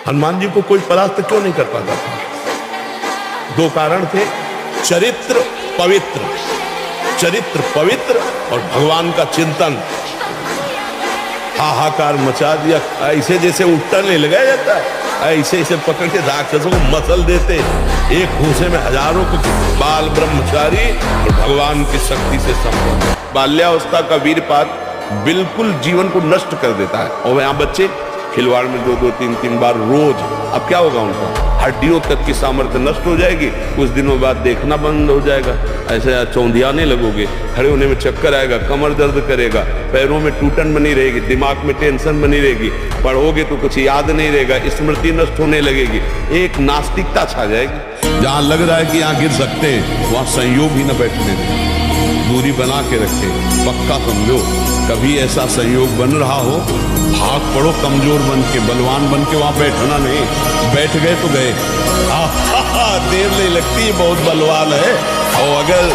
हनुमान जी को कोई परास्त क्यों नहीं कर पाता था? दो कारण थे, चरित्र पवित्र और भगवान का चिंतन। हाहाकार मचा दिया, ऐसे जैसे उल्टा नहीं लगाया जाता है, ऐसे ऐसे पकड़ के राक्षसों को मसल देते। एक घूसे में हजारों को बाल ब्रह्मचारी और भगवान की शक्ति से संपन्न। बाल्यावस्था का वीरपात बिल्कुल जीवन को नष्ट कर देता है। और यहाँ बच्चे खिलवाड़ में 2-2, 3-3 बार रोज, अब क्या होगा उनका? हड्डियों तक की सामर्थ्य नष्ट हो जाएगी। कुछ दिनों बाद देखना बंद हो जाएगा, ऐसे चौंधियाने लगोगे, खड़े होने में चक्कर आएगा, कमर दर्द करेगा, पैरों में टूटन बनी रहेगी, दिमाग में टेंशन बनी रहेगी, पढ़ोगे तो कुछ याद नहीं रहेगा, स्मृति नष्ट होने लगेगी, एक नास्तिकता छा जाएगी। जहां लग रहा है कि यहाँ गिर सकते हैं वहां संयोग ही न बैठने दें, दूरी बना के रखे। पक्का समझो, कभी ऐसा संयोग बन रहा हो, भाग पड़ो कमजोर बन के, बलवान बन के, वहां बैठना नहीं। बैठ गए तो गए, देर नहीं लगती, बहुत बलवान है। और अगर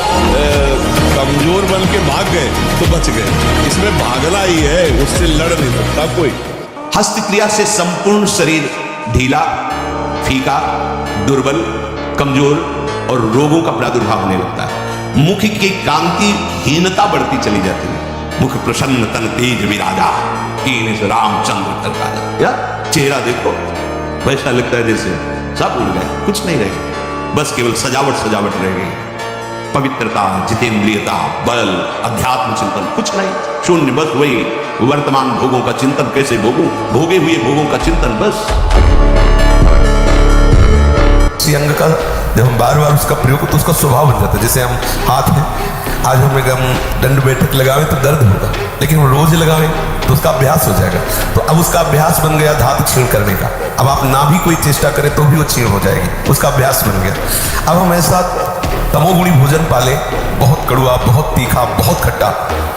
कमजोर बन के भाग गए तो बच गए। इसमें भागना ही है, उससे लड़ नहीं सकता कोई। हस्त क्रिया से संपूर्ण शरीर ढीला, फीका, दुर्बल, कमजोर और रोगों का प्रादुर्भाव होने लगता है। मुख की कांति हीनता बढ़ती चली जाती है। मुख प्रसन्न तन तेज विराजा, कीन से रामचंद्र करता है। या चेहरा देखो, वैसा लगता है जैसे सब उड़ गए, कुछ नहीं रहे, बस केवल सजावट रह गई। पवित्रता, जितेंद्रियता, बल, अध्यात्म चिंतन कुछ नहीं, शून्य। बस वही वर्तमान भोगों का चिंतन, कैसे भोगूं, भोगे हुए भोगों का चिंतन बस। किसी अंग का जब हम बार बार उसका प्रयोग तो उसका स्वभाव बन जाता है। जैसे हम हाथ है, आज हम दंड बैठक लगावे तो दर्द होगा, लेकिन हम रोज लगावे तो उसका अभ्यास हो जाएगा। तो अब उसका अभ्यास बन गया धातु क्षीण करने का। अब आप ना भी कोई चेष्टा करें तो भी वो क्षीण हो जाएगी, उसका अभ्यास बन गया। अब हम ऐसा तमोगुणी भोजन पाले, बहुत कड़वा, बहुत तीखा, बहुत खट्टा,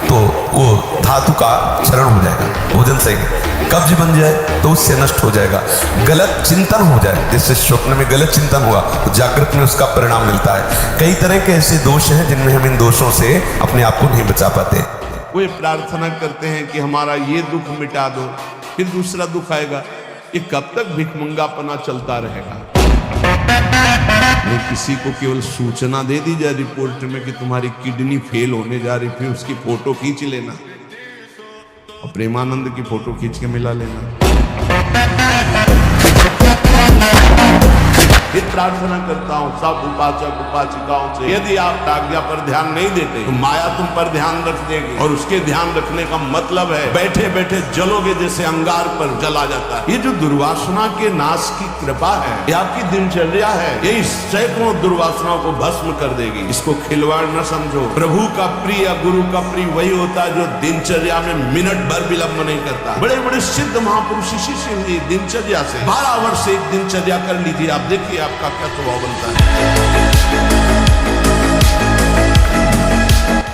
तो वो धातु का क्षरण हो जाएगा, भोजन सही। कब्ज बन जाए तो उससे नष्ट हो जाएगा। गलत चिंतन हो जाए, जैसे स्वप्न में गलत चिंतन हुआ तो जागृत में उसका परिणाम मिलता है। कई तरह के ऐसे दोष हैं जिनमें हम इन दोषों से अपने आप को नहीं बचा पाते। वे प्रार्थना करते हैं कि हमारा ये दुख मिटा दो, फिर दूसरा दुख आएगा। ये कब तक भिखमंगापना चलता रहेगा? किसी को केवल सूचना दे दी जाए रिपोर्ट में कि तुम्हारी किडनी फेल होने जा रही, फिर उसकी फोटो खींच लेना और प्रेमानंद की फोटो खींच के मिला लेना। फिर प्रार्थना करता हूं सब उपासक उपासिकाओं से, यदि आप आज्ञा पर ध्यान नहीं देते तो माया तुम पर ध्यान रख देगी, और उसके ध्यान रखने का मतलब है बैठे बैठे जलोगे जैसे अंगार पर जला जाता है। ये जो दुर्वासना के नाश की कृपा है, ये आपकी दिनचर्या है, ये सैकड़ों दुर्वासनाओं को भस्म कर देगी। इसको खिलवाड़ न समझो। प्रभु का प्रिय, गुरु का प्रिय वही होता है जो दिनचर्या में मिनट भर विलंब नहीं करता। बड़े बड़े सिद्ध महापुरुष इसी से दिनचर्या से 12 वर्ष एक दिनचर्या कर लीजिए, आप देखिए आपका क्या स्वभाव बनता है।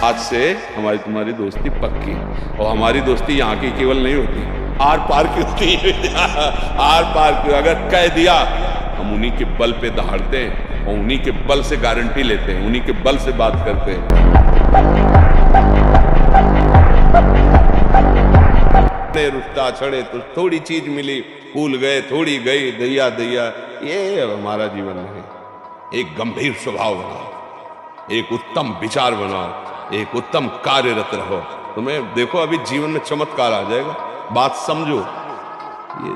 आज से हमारी तुम्हारी दोस्ती पक्की, और हमारी दोस्ती यहाँ की केवल नहीं होती, आर पार की होती है। आर पार की, अगर कह दिया हम उन्हीं के बल पे दहाड़ते हैं और उन्हीं के बल से गारंटी लेते हैं, उन्हीं के बल से बात करते हैं। रुष्टा छड़े तो थोड़ी चीज मिली, फूल गए, थोड़ी गई, दैया दैया, ये हमारा जीवन नहीं। एक गंभीर स्वभाव बनाओ, एक उत्तम विचार बनाओ, एक उत्तम कार्यरत रहो, तुम्हें देखो अभी जीवन में चमत्कार आ जाएगा। बात समझो, ये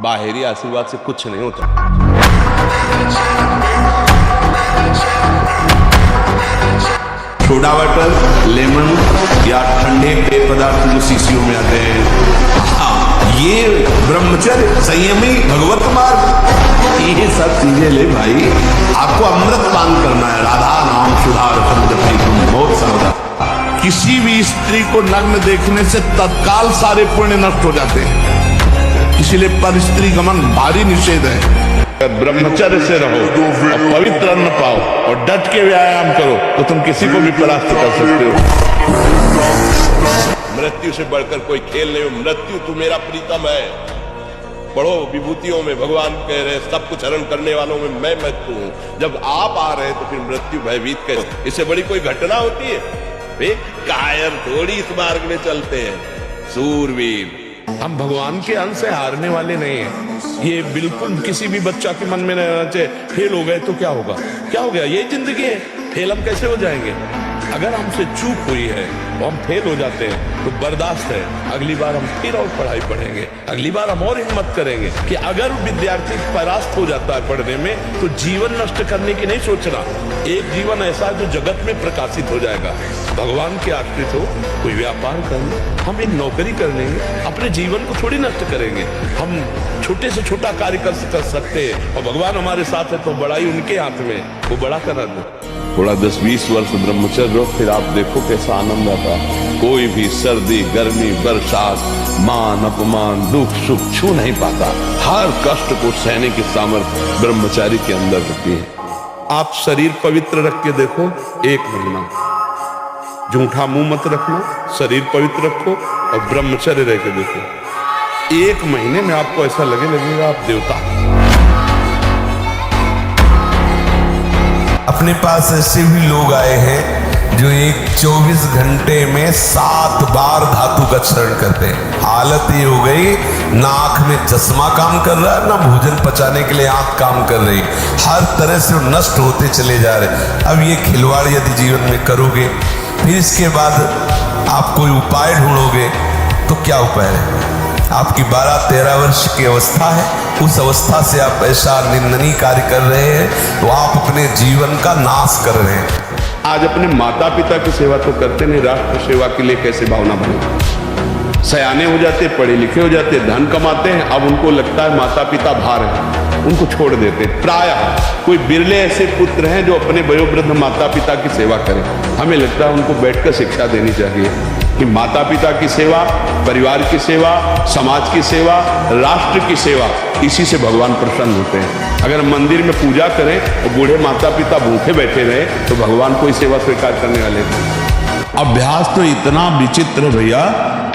बाहरी आशीर्वाद से कुछ नहीं होता। सोडा वाटर, लेमन या ठंडे पेय पदार्थ जो शीशियों में आते हैं, ये ब्रह्मचर्य, संयमी, भगवत मार्ग, ये सब चीजें ले भाई। आपको अमृत पान करना है, राधा नाम सुधा रसम जपी तुम बहुत सावधान। किसी भी स्त्री को नग्न देखने से तत्काल सारे पुण्य नष्ट हो जाते हैं, इसीलिए पर स्त्री गमन भारी निषेध है। ब्रह्मचर्य से रहो और पवित्र अन्न पाओ और डट के व्यायाम करो तो तुम किसी को भी परास्त कर सकते हो। मृत्यु से बढ़कर कोई खेल नहीं हो। मृत्यु तू मेरा प्रीतम है। पढ़ो विभूतियों में भगवान कह रहे सब कुछ हरण करने वालों में मैं मृत्यु हूं। जब आप आ रहे तो फिर मृत्यु भयभीत करो। इससे बड़ी कोई घटना होती है? वे कायर थोड़ी इस मार्ग में चलते हैं, सूरवीर। हम भगवान के अंश से हारने वाले नहीं हैं। ये बिल्कुल किसी भी बच्चा के मन में नहीं रहना चाहिए फेल हो गए तो क्या होगा, क्या हो गया, यही जिंदगी है, फेल हम कैसे हो जाएंगे। अगर हमसे चूक हुई है और हम फेल हो जाते हैं तो बर्दाश्त है, अगली बार हम फिर और पढ़ाई पढ़ेंगे, अगली बार हम और हिम्मत करेंगे कि अगर विद्यार्थी परास्त हो जाता है पढ़ने में तो जीवन नष्ट करने की नहीं सोचना। एक जीवन ऐसा है जो जगत में प्रकाशित हो जाएगा। भगवान के आश्रित हो, कोई व्यापार कर लो, हम एक नौकरी कर लेंगे, अपने जीवन को थोड़ी नष्ट करेंगे। हम छोटे से छोटा कार्य कर सकते हैं और भगवान हमारे साथ है तो बड़ाई उनके हाथ में, वो बड़ा करा दो। थोड़ा 10-20 वर्ष ब्रह्मचर्य रहो, फिर आप देखो कैसा आनंद आता है। कोई भी सर्दी गर्मी बरसात मान अपमान दुख सुख छू नहीं पाता। हर कष्ट को सहने की सामर्थ्य ब्रह्मचारी के अंदर होती है। आप शरीर पवित्र रख के देखो, 1 महीना झूठा मुंह मत रखना, शरीर पवित्र रखो और ब्रह्मचर्य रह के देखो। 1 महीने में आपको ऐसा लगेगा आप देवता। अपने पास ऐसे भी लोग आए हैं जो एक 24 घंटे में 7 बार धातु का चरण करते हैं। हालत ये हो गई, ना आंख में चश्मा काम कर रहा है, ना भोजन पचाने के लिए आंख काम कर रही, हर तरह से वो नष्ट होते चले जा रहे। अब ये खिलवाड़ यदि जीवन में करोगे, फिर इसके बाद आप कोई उपाय ढूंढोगे तो क्या उपाय है? आपकी 12-13 वर्ष की अवस्था है, उस अवस्था से आप ऐसा निंदनीय कार्य कर रहे हैं तो आप अपने जीवन का नाश कर रहे हैं। आज अपने माता पिता की सेवा तो करते नहीं, राष्ट्र सेवा के लिए कैसे भावना बने। सयाने हो जाते, पढ़े लिखे हो जाते, धन कमाते हैं, अब उनको लगता है माता पिता भार है, उनको छोड़ देते। प्रायः कोई बिरले ऐसे पुत्र हैं जो अपने वयोवृद्ध माता पिता की सेवा करें। हमें लगता है उनको बैठकर शिक्षा देनी चाहिए कि माता पिता की सेवा, परिवार की सेवा, समाज की सेवा, राष्ट्र की सेवा, इसी से भगवान प्रसन्न होते हैं। अगर मंदिर में पूजा करें और बूढ़े माता पिता भूखे बैठे रहे तो भगवान कोई सेवा स्वीकार करने वाले नहीं। अभ्यास तो इतना विचित्र है भैया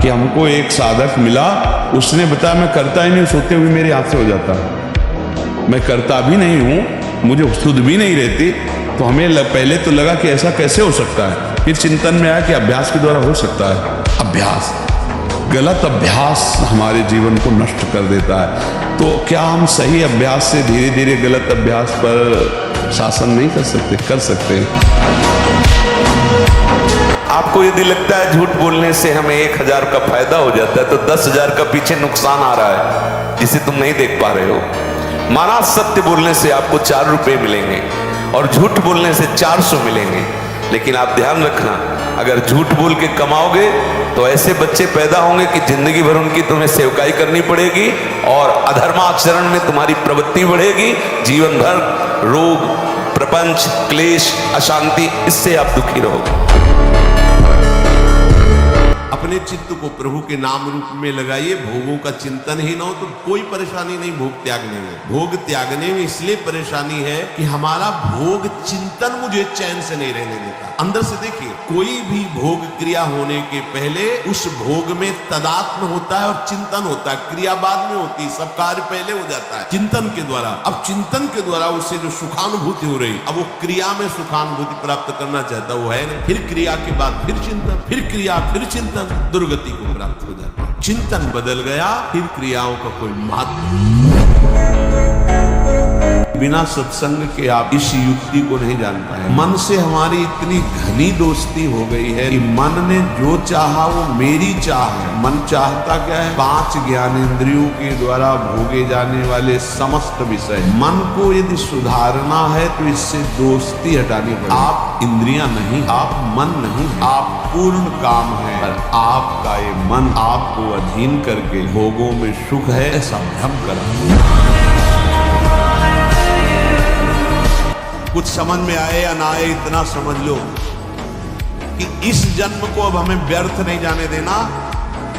कि हमको एक साधक मिला, उसने बताया मैं करता ही नहीं, सोते हुए मेरे हाथ से हो जाता है, मैं करता भी नहीं हूं, मुझे सुध भी नहीं रहती। तो हमें पहले तो लगा कि ऐसा कैसे हो सकता है, फिर चिंतन में आया कि अभ्यास के द्वारा हो सकता है। अभ्यास, गलत अभ्यास हमारे जीवन को नष्ट कर देता है। तो क्या हम सही अभ्यास से धीरे धीरे गलत अभ्यास पर शासन नहीं कर सकते? कर सकते हैं। आपको यदि लगता है झूठ बोलने से हमें 1000 का फायदा हो जाता है तो 10,000 का पीछे नुकसान आ रहा है जिसे तुम नहीं देख पा रहे हो। माना सत्य बोलने से आपको 4 रुपए मिलेंगे और झूठ बोलने से 400 मिलेंगे। लेकिन आप ध्यान रखना, अगर झूठ बोल के कमाओगे तो ऐसे बच्चे पैदा होंगे कि जिंदगी भर उनकी तुम्हें सेवकाई करनी पड़ेगी और अधर्माचरण में तुम्हारी प्रवृत्ति बढ़ेगी। जीवन भर रोग, प्रपंच, क्लेश, अशांति, इससे आप दुखी रहोगे। अपने चित्त को प्रभु के नाम रूप में लगाइए। भोगों का चिंतन ही ना हो तो कोई परेशानी नहीं भोग त्यागने में। भोग त्यागने में इसलिए परेशानी है कि हमारा भोग चिंतन मुझे चैन से नहीं रहने देता। अंदर से देखिए, कोई भी भोग क्रिया होने के पहले उस भोग में तदात्म होता है और चिंतन होता है। क्रिया बाद में होती है, सब कार्य पहले हो जाता है चिंतन के द्वारा। अब चिंतन के द्वारा उससे जो सुखानुभूति हो रही, अब वो क्रिया में सुखानुभूति प्राप्त करना चाहता वो है नहीं। फिर क्रिया के बाद फिर चिंतन, फिर क्रिया, फिर चिंतन, दुर्गति को प्राप्त हो जाता है। चिंतन बदल गया, फिर क्रियाओं का कोई महत्व नहीं। बिना सत्संग के आप इस युक्ति को नहीं जान पाए। मन से हमारी इतनी घनी दोस्ती हो गई है कि मन ने जो चाहा वो मेरी चाह है। मन चाहता क्या है? 5 ज्ञानेंद्रियों के द्वारा भोगे जाने वाले समस्त विषय। मन को यदि सुधारना है तो इससे दोस्ती हटानी पड़ेगी। आप इंद्रियां नहीं, आप मन नहीं, आप पूर्ण काम है, पर आपका ये मन आपको अधीन करके भोगों में सुख है ऐसा भ्रम करा। कुछ समझ में आए या ना आए, इतना समझ लो कि इस जन्म को अब हमें व्यर्थ नहीं जाने देना।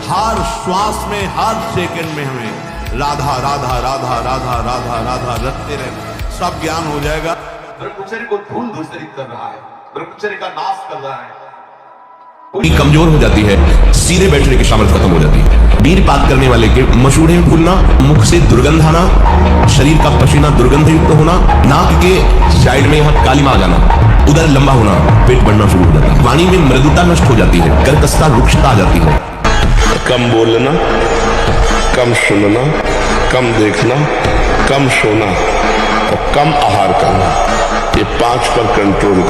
हर श्वास में, हर सेकंड में हमें राधा राधा राधा राधा राधा राधा रटते रहना, सब ज्ञान हो जाएगा। ब्रह्मचर्य को धूल दूसरित कर रहा है, ब्रह्मचर्य का नाश कर रहा है। कमजोर हो जाती है, सीधे बैठने की सामर्थ्य खत्म हो जाती है। वीरपात करने वाले के मसूड़े में फूलना, मुख से दुर्गंध आना, शरीर का पसीना दुर्गंध युक्त होना, नाक के साइड में यहाँ कालीमा आ जाना, उधर लंबा होना, पेट बढ़ना शुरू हो जाता है। वाणी में मृदुता नष्ट हो जाती है, कर्कशता, रुक्षता आ जाती है। कम बोलना, कम सुनना, कम देखना, कम सोना और कम आहार करना, ये 5 पर कंट्रोल